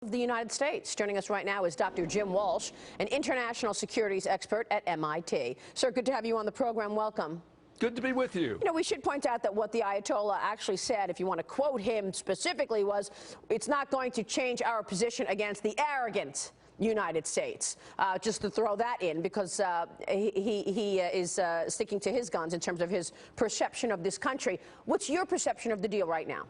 The United States. Joining us right now is Dr. Jim Walsh, an international securities expert at MIT. Sir, good to have you on the program. Welcome. Good to be with you. You know, we should point out that what the Ayatollah actually said, if you want to quote him specifically, was it's not going to change our position against the arrogant United States. Just to throw that in, because he is sticking to his guns in terms of his perception of this country. What's your perception of the deal right now?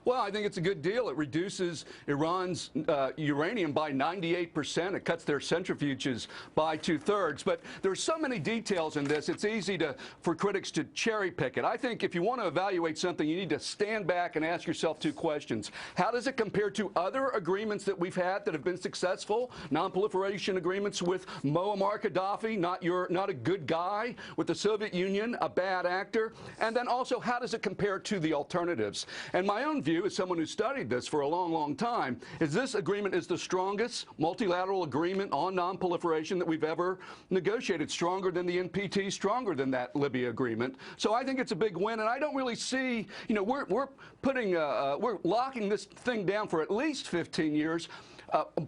Well, I think it's a good deal. It reduces Iran's uranium by 98%. It cuts their centrifuges by 2/3. But there's so many details in this, it's easy for critics to cherry pick it. I think if you want to evaluate something, you need to stand back and ask yourself two questions. How does it compare to other agreements that we've had that have been successful? Non-proliferation agreements with Muammar Gaddafi, not a good guy, with the Soviet Union, a bad actor. And then also, how does it compare to the alternatives? And my own view, as someone who studied this for a long, long time, is this agreement is the strongest multilateral agreement on non-proliferation that we've ever negotiated, stronger than the NPT, stronger than that Libya agreement. So I think it's a big win, and I don't really see, you know, we're locking this thing down for at least 15 years.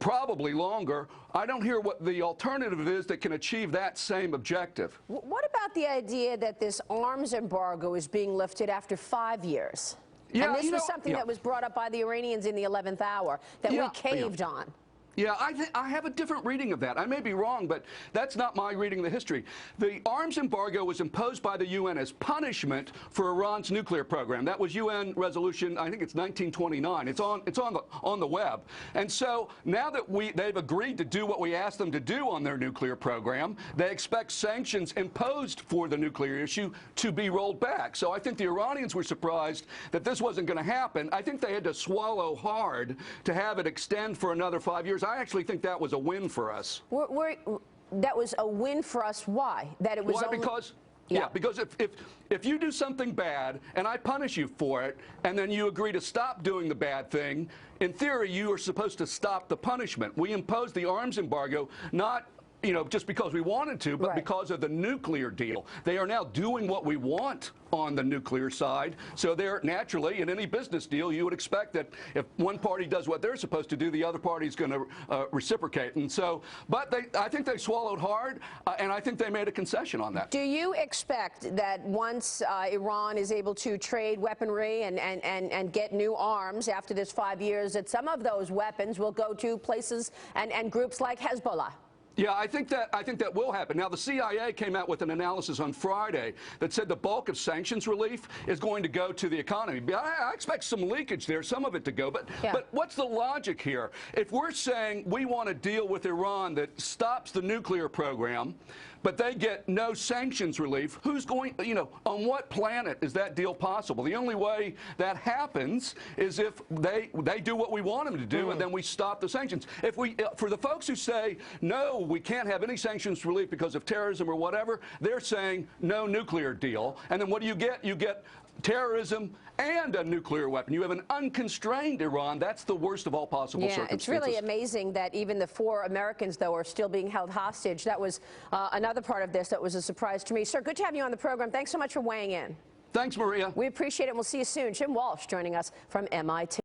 Probably longer. I don't hear what the alternative is that can achieve that same objective. What about the idea that this arms embargo is being lifted after 5 years? Yeah, and this was something that was brought up by the Iranians in the 11th hour that we caved on. Yeah, I have a different reading of that. I may be wrong, but that's not my reading of the history. The arms embargo was imposed by the UN as punishment for Iran's nuclear program. That was UN resolution, I think it's 1929. It's on the web. And so now that they've agreed to do what we asked them to do on their nuclear program, they expect sanctions imposed for the nuclear issue to be rolled back. So I think the Iranians were surprised that this wasn't going to happen. I think they had to swallow hard to have it extend for another 5 years. I actually think that was a win for us. That was a win for us. Why? That it was Why? Because if you do something bad and I punish you for it, and then you agree to stop doing the bad thing, in theory you are supposed to stop the punishment. We imposed the arms embargo not just because we wanted to, but because of the nuclear deal. They are now doing what we want on the nuclear side. So they're naturally, in any business deal, you would expect that if one party does what they're supposed to do, the other party is going to reciprocate. And so, but I think they swallowed hard, and I think they made a concession on that. Do you expect that once Iran is able to trade weaponry and get new arms after this 5 years, that some of those weapons will go to places and groups like Hezbollah? Yeah, I think that will happen. Now, the CIA came out with an analysis on Friday that said the bulk of sanctions relief is going to go to the economy. I expect some leakage there, some of it to go. But what's the logic here? If we're saying we want to deal with Iran that stops the nuclear program, but they get no sanctions relief, who's going, on what planet is that deal possible? The only way that happens is if they do what we want them to do, and then we stop the sanctions. For the folks who say, no, we can't have any sanctions relief because of terrorism or whatever, they're saying no nuclear deal. And then what do you get? You get terrorism and a nuclear weapon. You have an unconstrained Iran. That's the worst of all possible circumstances. It's really amazing that even the 4 Americans, though, are still being held hostage. That was another part of this that was a surprise to me. Sir, good to have you on the program. Thanks so much for weighing in. Thanks, Maria. We appreciate it, and we'll see you soon. Jim Walsh joining us from MIT.